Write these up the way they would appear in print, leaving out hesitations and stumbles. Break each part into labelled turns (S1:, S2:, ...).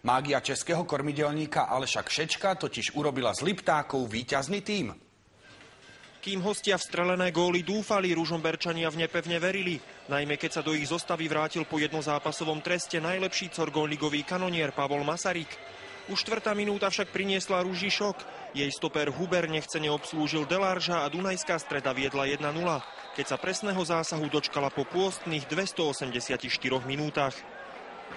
S1: Mágia českého kormidelníka Aleša Kšečka totiž urobila z Liptákov víťazný tím.
S2: Kým hostia v strelené góly dúfali, Ružomberčania v ne pevne verili. Najmä keď sa do ich zostavy vrátil po jednozápasovom treste najlepší corgoľligový kanonier Pavol Masaryk. Už 4. minúta však priniesla Ruži šok. Jej stoper Huber nechcene obslúžil Delarža a Dunajská Streda viedla 1-0, keď sa presného zásahu dočkala po pôstnych 284 minútach.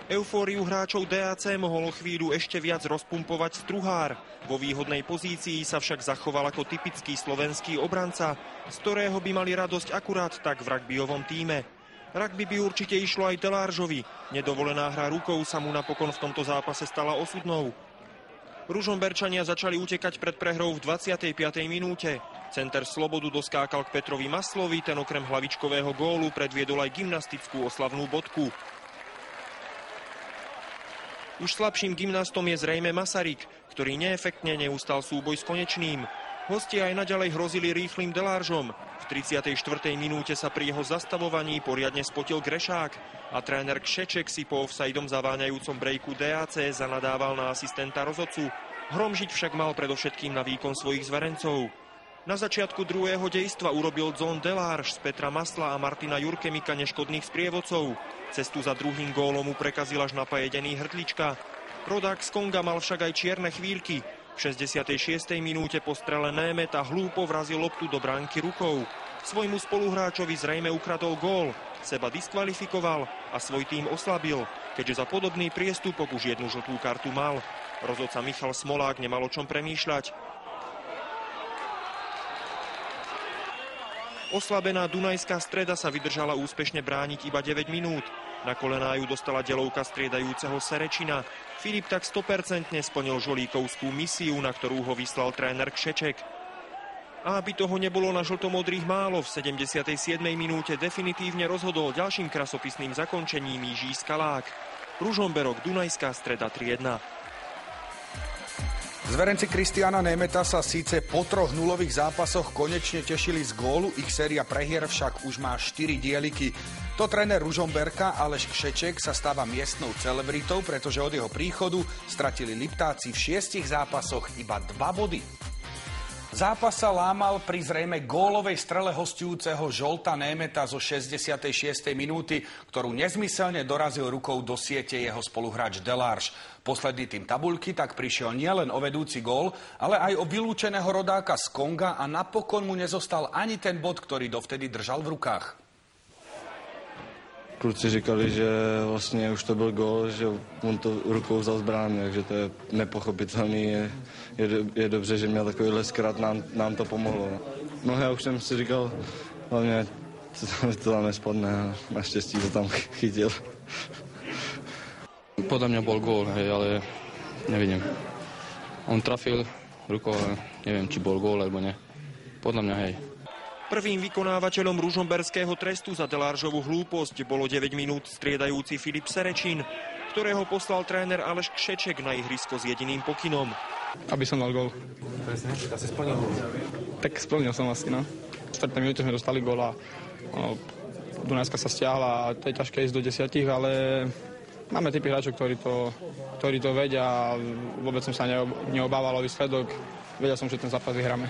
S2: Eufóriu hráčov DAC mohol chvíľu ešte viac rozpumpovať Struhár. Vo výhodnej pozícii sa však zachoval ako typický slovenský obranca, z ktorého by mali radosť akurát tak v rugbyovom tíme. Rugby by určite išlo aj Delaržovi. Nedovolená hra rukou sa mu napokon v tomto zápase stala osudnou. Ružomberčania začali utekať pred prehrou v 25. minúte. Center Slobodu doskákal k Petrovi Maslovi, ten okrem hlavičkového gólu predviedol aj gymnastickú oslavnú bodku. Už slabším gymnastom je zrejme Masaryk, ktorý neefektne neustal súboj s Konečným. Hostia aj naďalej hrozili rýchlym Delaržom. V 34. minúte sa pri jeho zastavovaní poriadne spotil Grešák a tréner Kšeček si po offsideom zaváňajúcom brejku DAC zanadával na asistenta rozhodcu. Hromžiť však mal predovšetkým na výkon svojich zverencov. Na začiatku druhého dejstva urobil Dzon Delárž z Petra Masla a Martina Jurkemika neškodných sprievodcov. Cestu za druhým gólom mu prekazil až napajedený Hrdlička. Rodák z Konga mal však aj čierne chvíľky. V 66. minúte po strele Németa hlúpo vrazil loptu do bránky rukou. Svojmu spoluhráčovi zrejme ukradol gól, seba diskvalifikoval a svoj tím oslabil, keďže za podobný priestupok už jednu žltú kartu mal. Rozhodca Michal Smolák nemal o čom premýšľať. Oslabená Dunajská Streda sa vydržala úspešne brániť iba 9 minút. Na kolená ju dostala delovka striedajúceho Serečina. Filip tak 100% splnil žolíkovskú misiu, na ktorú ho vyslal tréner Kšeček. A aby toho nebolo na žltomodrých málo, v 77. minúte definitívne rozhodol ďalším krasopisným zakončením Jiří Skalák. Ružomberok, Dunajská Streda 3-1.
S1: Zverenci Kristiána Németa sa síce po 3 nulových zápasoch konečne tešili z gólu, ich séria prehier však už má 4 dieliky. To tréner Ružomberka Aleš Kšeček sa stáva miestnou celebritou, pretože od jeho príchodu stratili Liptáci v 6 zápasoch iba 2 body. Zápas sa lámal pri zrejme gólovej strele hostujúceho Žolta Németa zo 66. minúty, ktorú nezmyselne dorazil rukou do siete jeho spoluhráč Delárž. Posledný tým tabuľky tak prišiel nielen o vedúci gól, ale aj o vylúčeného rodáka z Konga a napokon mu nezostal ani ten bod, ktorý dovtedy držal v rukách.
S3: Kluci říkali, že vlastně už to byl gól, že on to rukou vzal z brány, takže to je nepochopitelný. Je dobře, že měl takovýhle zkrat, nám to pomohlo. No já už jsem si říkal, hlavně to tam nespadne, naštěstí to tam chytil.
S4: Podľa mňa bol gól, hej, ale nevidím. On trafil rukou, ale neviem, či bol gól, alebo ne. Podľa mňa, hej.
S2: Prvým vykonávateľom ružomberského trestu za Deláržovú hlúposť bolo 9 minút striedajúci Filip Serečin, ktorého poslal tréner Aleš Kšeček na ihrisko s jediným pokynom.
S4: Aby som dal gól.
S5: Presne, tak si splnil gól.
S4: Tak splnil som asi, no. V 4. minúte sme dostali gól a Dunajska sa stiahla a to je ťažké ísť do 10, ale máme typy hráčov, ktorí to vedia a vôbec som sa neobával o výsledok. Vedel som, že ten zápas vyhráme.